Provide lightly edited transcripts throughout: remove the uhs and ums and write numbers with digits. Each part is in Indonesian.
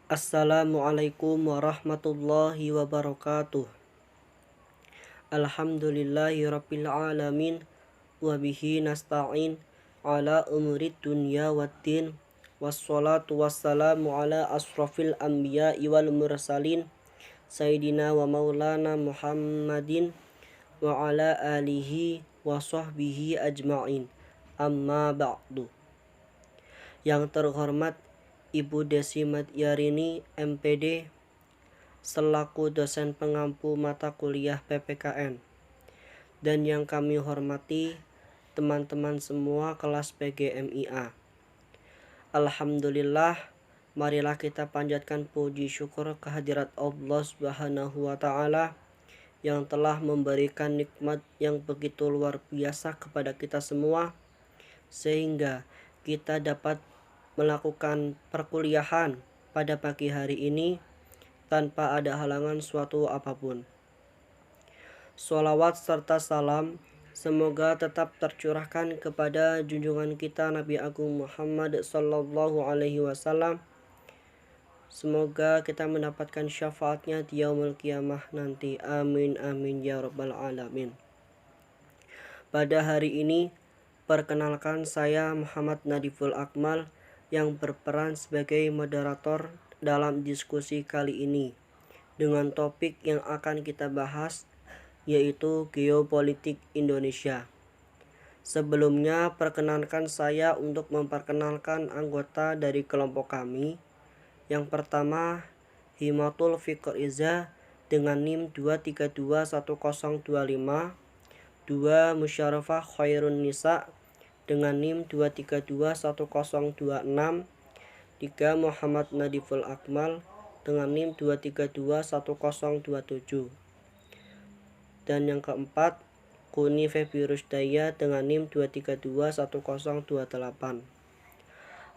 Assalamualaikum warahmatullahi wabarakatuh. Alhamdulillahirabbil alamin wa bihi nasta'in ala umurid dunya waddin. Wassalatu wassalamu ala asrafil anbiya'i wal mursalin sayyidina wa maulana Muhammadin wa ala alihi wa sahbihi ajma'in. Amma ba'du. Yang terhormat Ibu Desi Madyarini MPD selaku dosen pengampu mata kuliah PPKN, dan yang kami hormati teman-teman semua kelas PGMIA. Alhamdulillah, marilah kita panjatkan puji syukur kehadirat Allah Subhanahu wa Ta'ala yang telah memberikan nikmat yang begitu luar biasa kepada kita semua, sehingga kita dapat melakukan perkuliahan pada pagi hari ini tanpa ada halangan suatu apapun. Sholawat serta salam semoga tetap tercurahkan kepada junjungan kita Nabi Agung Muhammad Sallallahu Alaihi Wasallam. Semoga kita mendapatkan syafaatnya di yaumul qiyamah nanti. Amin amin ya rabbal alamin. Pada hari ini, perkenalkan saya Muhammad Nadiful Akmal yang berperan sebagai moderator dalam diskusi kali ini dengan topik yang akan kita bahas, yaitu geopolitik Indonesia. Sebelumnya, perkenankan saya untuk memperkenalkan anggota dari kelompok kami. Yang pertama, Himatul Fikr Iza dengan NIM 2321025, 2 Musyarafah Khairun Nisa dengan NIM 2321026, 3 Muhammad Nadiful Akmal dengan NIM 2321027, dan yang keempat Kuni Febi Rusdaya dengan NIM 2321028.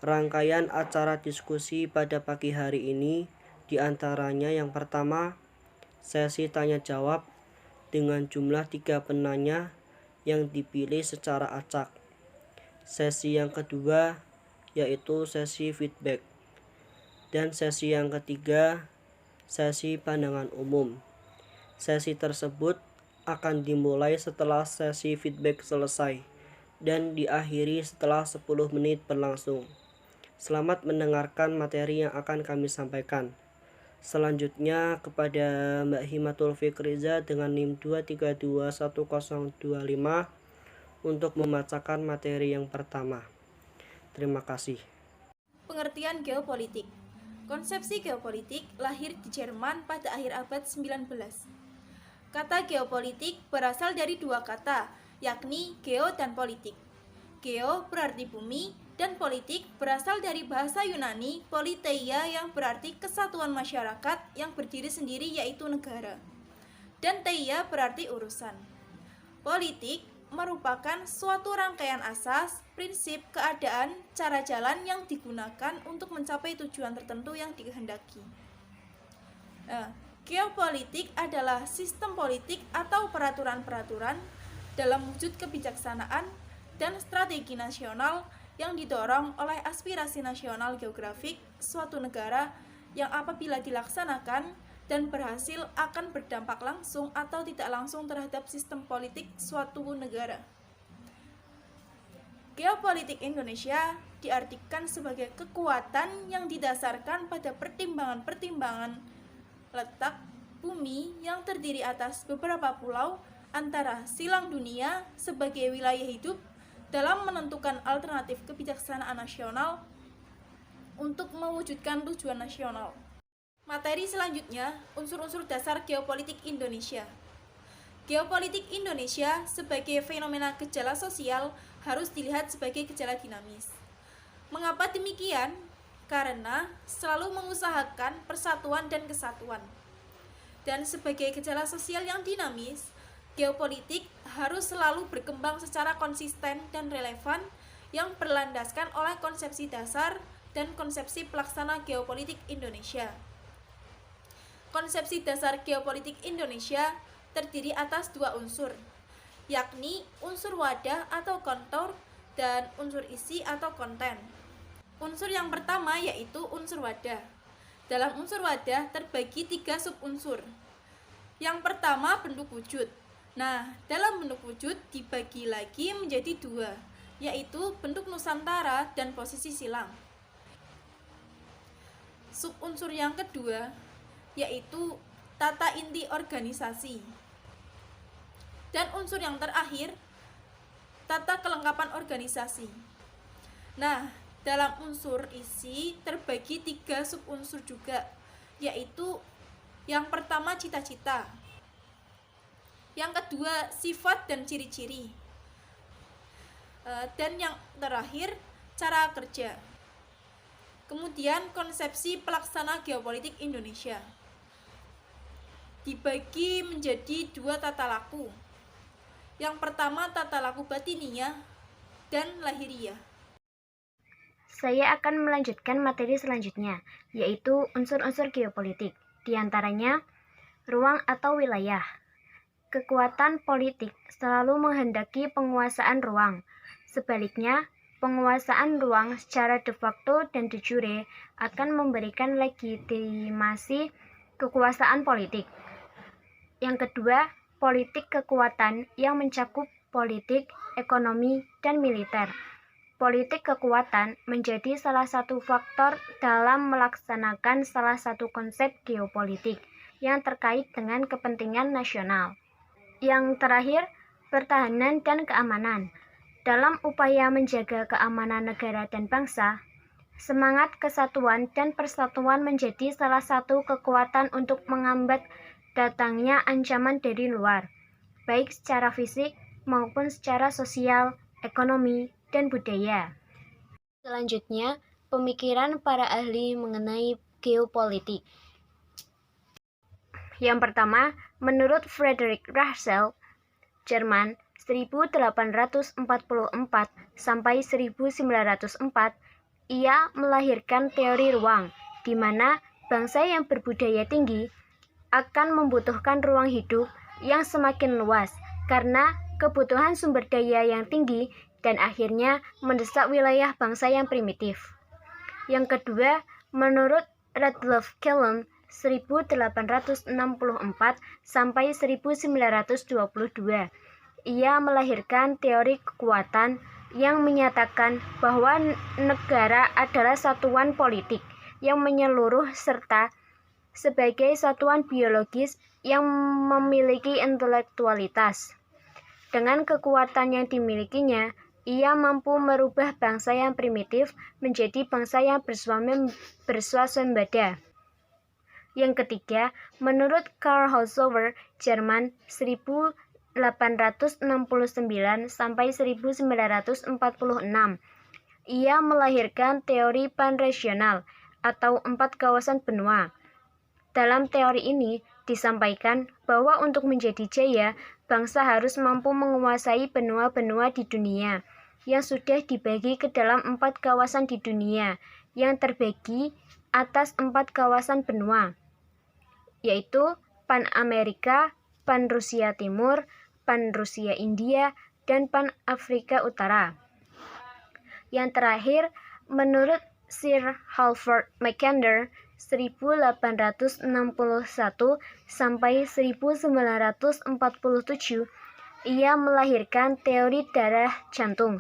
Rangkaian acara diskusi pada pagi hari ini diantaranya yang pertama, sesi tanya jawab dengan jumlah 3 penanya yang dipilih secara acak. Sesi yang kedua yaitu sesi feedback, dan sesi yang ketiga sesi pandangan umum. Sesi tersebut akan dimulai setelah sesi feedback selesai dan diakhiri setelah 10 menit berlangsung. Selamat mendengarkan materi yang akan kami sampaikan. Selanjutnya kepada Mbak Himatul Fikriza dengan NIM 2321025 untuk membacakan materi yang pertama. Terima kasih. Pengertian geopolitik. Konsepsi geopolitik lahir di Jerman pada akhir abad 19. Kata geopolitik berasal dari dua kata, yakni geo dan politik. Geo berarti bumi, dan politik berasal dari bahasa Yunani politeia yang berarti kesatuan masyarakat yang berdiri sendiri yaitu negara. Dan teia berarti urusan. Politik merupakan suatu rangkaian asas, prinsip, keadaan, cara jalan yang digunakan untuk mencapai tujuan tertentu yang dikehendaki. Geopolitik adalah sistem politik atau peraturan-peraturan dalam wujud kebijaksanaan dan strategi nasional yang didorong oleh aspirasi nasional geografik suatu negara yang apabila dilaksanakan dan berhasil akan berdampak langsung atau tidak langsung terhadap sistem politik suatu negara. Geopolitik Indonesia diartikan sebagai kekuatan yang didasarkan pada pertimbangan-pertimbangan letak bumi yang terdiri atas beberapa pulau antara silang dunia sebagai wilayah hidup dalam menentukan alternatif kebijaksanaan nasional untuk mewujudkan tujuan nasional. Materi selanjutnya, unsur-unsur dasar geopolitik Indonesia. Geopolitik Indonesia sebagai fenomena gejala sosial harus dilihat sebagai gejala dinamis. Mengapa demikian? Karena selalu mengusahakan persatuan dan kesatuan. Dan sebagai gejala sosial yang dinamis, geopolitik harus selalu berkembang secara konsisten dan relevan yang berlandaskan oleh konsepsi dasar dan konsepsi pelaksana geopolitik Indonesia. Konsepsi dasar geopolitik Indonesia terdiri atas dua unsur, yakni unsur wadah atau kontur dan unsur isi atau konten. Unsur yang pertama yaitu unsur wadah. Dalam unsur wadah terbagi 3 subunsur. Yang pertama bentuk wujud. Nah, dalam bentuk wujud dibagi lagi menjadi 2, yaitu bentuk nusantara dan posisi silang. Subunsur yang kedua yaitu tata inti organisasi. Dan unsur yang terakhir tata kelengkapan organisasi. Nah, dalam unsur isi terbagi 3 subunsur juga, yaitu yang pertama cita-cita, yang kedua sifat dan ciri-ciri, dan yang terakhir cara kerja. Kemudian konsepsi pelaksana geopolitik Indonesia dibagi menjadi 2 tata laku. Yang pertama tata laku batiniyah dan lahiriah. Saya akan melanjutkan materi selanjutnya, yaitu unsur-unsur geopolitik, diantaranya ruang atau wilayah. Kekuatan politik selalu menghendaki penguasaan ruang. Sebaliknya, penguasaan ruang secara de facto dan de jure akan memberikan legitimasi kekuasaan politik. Yang kedua, politik kekuatan yang mencakup politik, ekonomi, dan militer. Politik kekuatan menjadi salah satu faktor dalam melaksanakan salah satu konsep geopolitik yang terkait dengan kepentingan nasional. Yang terakhir, pertahanan dan keamanan. Dalam upaya menjaga keamanan negara dan bangsa, semangat kesatuan dan persatuan menjadi salah satu kekuatan untuk mengambat datangnya ancaman dari luar, baik secara fisik maupun secara sosial, ekonomi, dan budaya. Selanjutnya, pemikiran para ahli mengenai geopolitik. Yang pertama, menurut Friedrich Russell, Jerman 1844 sampai 1904, ia melahirkan teori ruang, di mana bangsa yang berbudaya tinggi akan membutuhkan ruang hidup yang semakin luas karena kebutuhan sumber daya yang tinggi dan akhirnya mendesak wilayah bangsa yang primitif. Yang kedua, menurut Radcliffe Kellum 1864 sampai 1922, ia melahirkan teori kekuatan yang menyatakan bahwa negara adalah satuan politik yang menyeluruh serta sebagai satuan biologis yang memiliki intelektualitas. Dengan kekuatan yang dimilikinya, ia mampu merubah bangsa yang primitif menjadi bangsa yang berswasembada. Yang ketiga, menurut Karl Haushofer, Jerman 1869 sampai 1946, ia melahirkan teori panregional atau 4 kawasan benua. Dalam teori ini disampaikan bahwa untuk menjadi jaya, bangsa harus mampu menguasai benua-benua di dunia yang sudah dibagi ke dalam 4 kawasan di dunia yang terbagi atas 4 kawasan benua, yaitu Pan-Amerika, Pan-Rusia Timur, Pan-Rusia India, dan Pan-Afrika Utara. Yang terakhir, menurut Sir Halford Mackinder 1861 sampai 1947, ia melahirkan teori darah jantung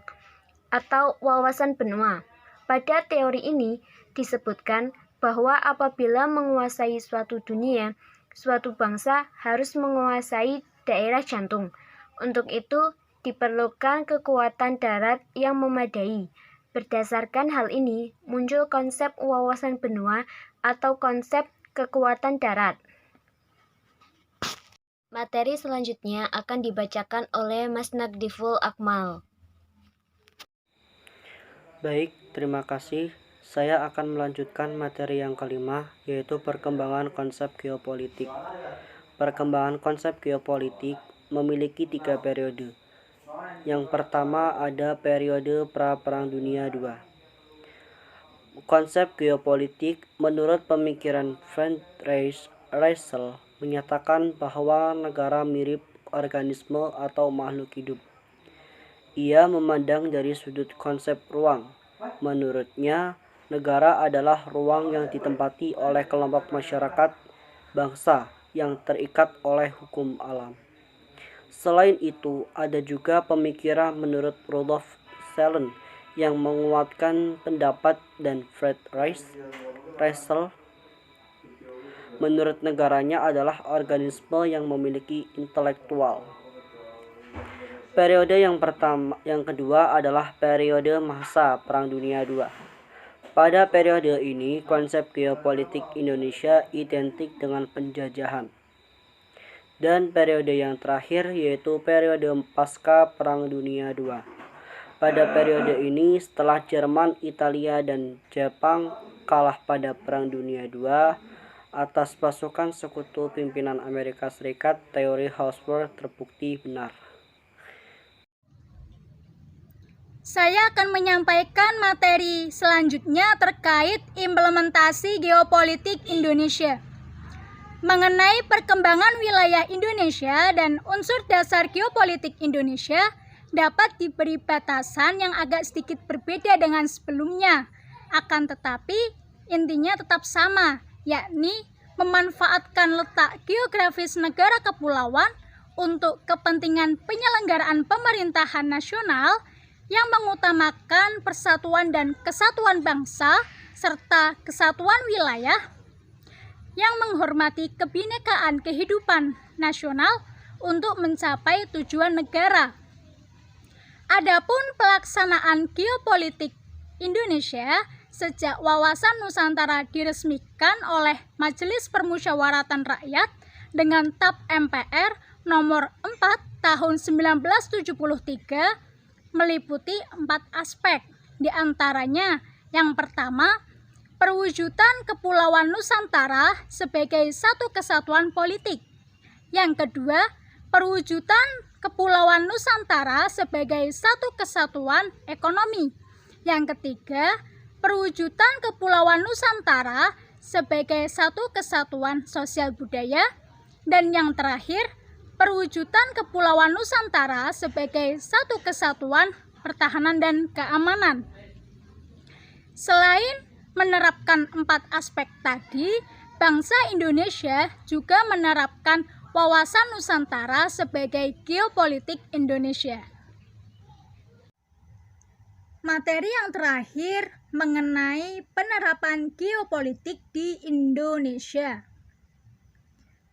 atau wawasan benua. Pada teori ini disebutkan bahwa apabila menguasai suatu dunia, suatu bangsa harus menguasai daerah jantung. Untuk itu diperlukan kekuatan darat yang memadai. Berdasarkan hal ini, muncul konsep wawasan benua atau konsep kekuatan darat. Materi selanjutnya akan dibacakan oleh Mas Nagdiful Akmal. Baik, terima kasih. Saya akan melanjutkan materi yang kelima, yaitu perkembangan konsep geopolitik. Perkembangan konsep geopolitik memiliki 3 periode. Yang pertama ada periode pra-Perang Dunia II. Konsep geopolitik menurut pemikiran Friedrich Russell menyatakan bahwa negara mirip organisme atau makhluk hidup. Ia memandang dari sudut konsep ruang. Menurutnya, Negara adalah ruang yang ditempati oleh kelompok masyarakat bangsa yang terikat oleh hukum alam. Selain itu, ada juga pemikiran menurut Rudolf Schellen yang menguatkan pendapat dan Fred Russell menurut negaranya adalah organisme yang memiliki intelektual. Periode yang kedua adalah periode masa Perang Dunia II. Pada periode ini, konsep geopolitik Indonesia identik dengan penjajahan. Dan periode yang terakhir yaitu periode pasca Perang Dunia II. Pada periode ini, setelah Jerman, Italia, dan Jepang kalah pada Perang Dunia II atas pasukan sekutu pimpinan Amerika Serikat, teori Hawksworth terbukti benar. Saya akan menyampaikan materi selanjutnya terkait implementasi geopolitik Indonesia. Mengenai perkembangan wilayah Indonesia dan unsur dasar geopolitik Indonesia dapat diberi batasan yang agak sedikit berbeda dengan sebelumnya. Akan tetapi intinya tetap sama, yakni memanfaatkan letak geografis negara kepulauan untuk kepentingan penyelenggaraan pemerintahan nasional yang mengutamakan persatuan dan kesatuan bangsa serta kesatuan wilayah, yang menghormati kebinekaan kehidupan nasional untuk mencapai tujuan negara. Adapun pelaksanaan geopolitik Indonesia sejak wawasan Nusantara diresmikan oleh Majelis Permusyawaratan Rakyat dengan TAP MPR nomor 4 tahun 1973 meliputi 4 aspek. Di antaranya, yang pertama, perwujudan Kepulauan Nusantara sebagai satu kesatuan politik. Yang kedua, perwujudan Kepulauan Nusantara sebagai satu kesatuan ekonomi. Yang ketiga, perwujudan Kepulauan Nusantara sebagai satu kesatuan sosial budaya. Dan yang terakhir, perwujudan Kepulauan Nusantara sebagai satu kesatuan pertahanan dan keamanan. Selain menerapkan 4 aspek tadi, bangsa Indonesia juga menerapkan wawasan Nusantara sebagai geopolitik Indonesia. Materi yang terakhir mengenai penerapan geopolitik di Indonesia.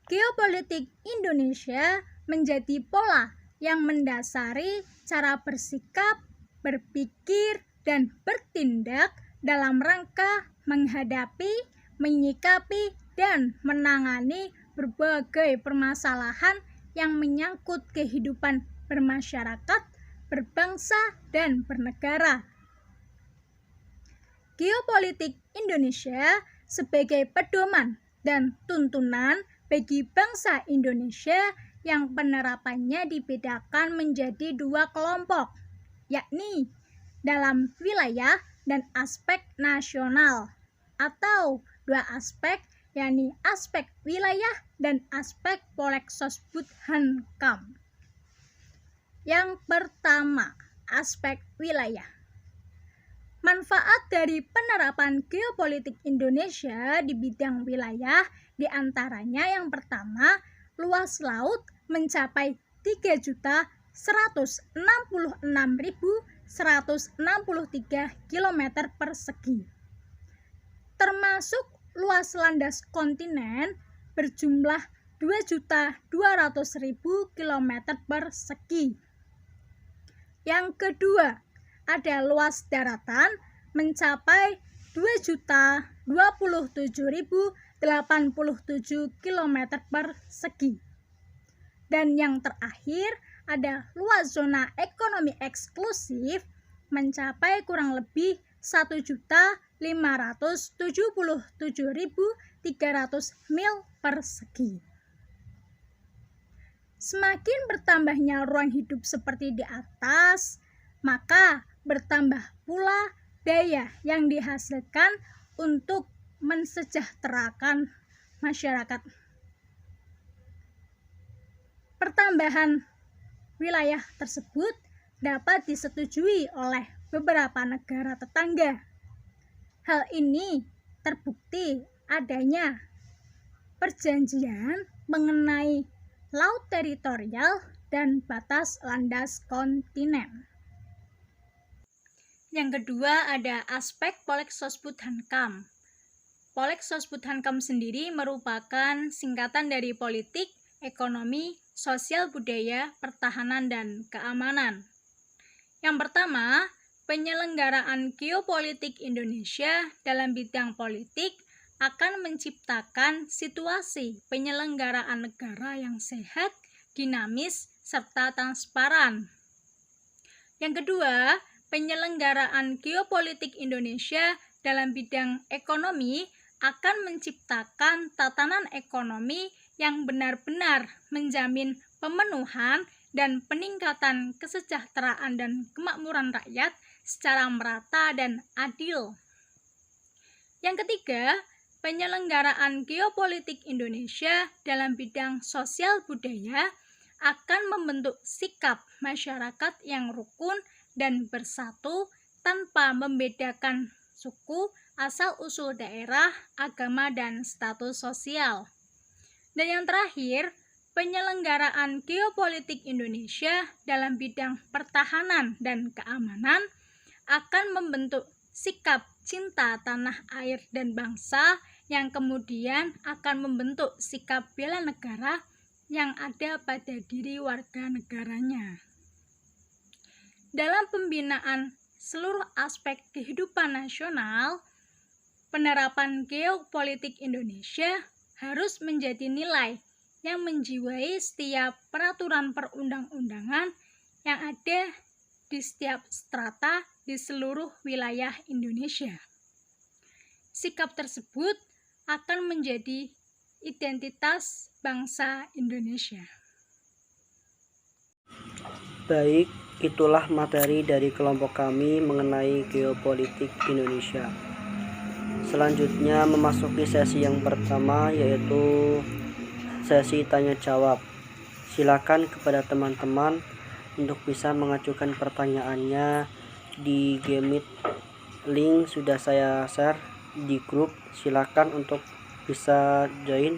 Geopolitik Indonesia menjadi pola yang mendasari cara bersikap, berpikir, dan bertindak dalam rangka menghadapi, menyikapi, dan menangani berbagai permasalahan yang menyangkut kehidupan bermasyarakat, berbangsa, dan bernegara. Geopolitik Indonesia sebagai pedoman dan tuntunan bagi bangsa Indonesia yang penerapannya dibedakan menjadi 2 kelompok, yakni dalam wilayah dan aspek nasional, atau 2 aspek, yakni aspek wilayah dan aspek Polexosbud-Hankam. Yang pertama, aspek wilayah. Manfaat dari penerapan geopolitik Indonesia di bidang wilayah diantaranya yang pertama, luas laut mencapai 3.166.163 km persegi, termasuk luas landas kontinen berjumlah 2.200.000 km persegi. Yang kedua, ada luas daratan mencapai 2.027.087 km persegi. Dan yang terakhir, ada luas zona ekonomi eksklusif mencapai kurang lebih 1.577.300 mil persegi. Semakin bertambahnya ruang hidup seperti di atas, maka bertambah pula daya yang dihasilkan untuk mensejahterakan masyarakat. Pertambahan wilayah tersebut dapat disetujui oleh beberapa negara tetangga. Hal ini terbukti adanya perjanjian mengenai laut teritorial dan batas landas kontinen. Yang kedua ada aspek Polek Sosbud Hankam. Polek Sosbud Hankam sendiri merupakan singkatan dari politik, ekonomi, sosial budaya, pertahanan, dan keamanan. Yang pertama, penyelenggaraan geopolitik Indonesia dalam bidang politik akan menciptakan situasi penyelenggaraan negara yang sehat, dinamis, serta transparan. Yang kedua, penyelenggaraan geopolitik Indonesia dalam bidang ekonomi akan menciptakan tatanan ekonomi yang benar-benar menjamin pemenuhan dan peningkatan kesejahteraan dan kemakmuran rakyat secara merata dan adil. Yang ketiga, penyelenggaraan geopolitik Indonesia dalam bidang sosial budaya akan membentuk sikap masyarakat yang rukun dan bersatu tanpa membedakan suku, asal-usul daerah, agama, dan status sosial. Dan yang terakhir, penyelenggaraan geopolitik Indonesia dalam bidang pertahanan dan keamanan akan membentuk sikap cinta tanah air dan bangsa yang kemudian akan membentuk sikap bela negara yang ada pada diri warga negaranya. Dalam pembinaan seluruh aspek kehidupan nasional, penerapan geopolitik Indonesia harus menjadi nilai yang menjiwai setiap peraturan perundang-undangan yang ada di setiap strata di seluruh wilayah Indonesia. Sikap tersebut akan menjadi identitas bangsa Indonesia. Baik, itulah materi dari kelompok kami mengenai geopolitik Indonesia. Selanjutnya memasuki sesi yang pertama, yaitu sesi tanya jawab. Silakan kepada teman-teman untuk bisa mengajukan pertanyaannya di Gmeet. Link sudah saya share di grup. Silakan untuk bisa join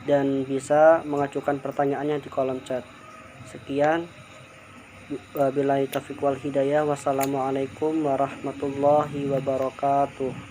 dan bisa mengajukan pertanyaannya di kolom chat. Sekian. Wabillahi taufiq wal hidayah. Wassalamualaikum warahmatullahi wabarakatuh.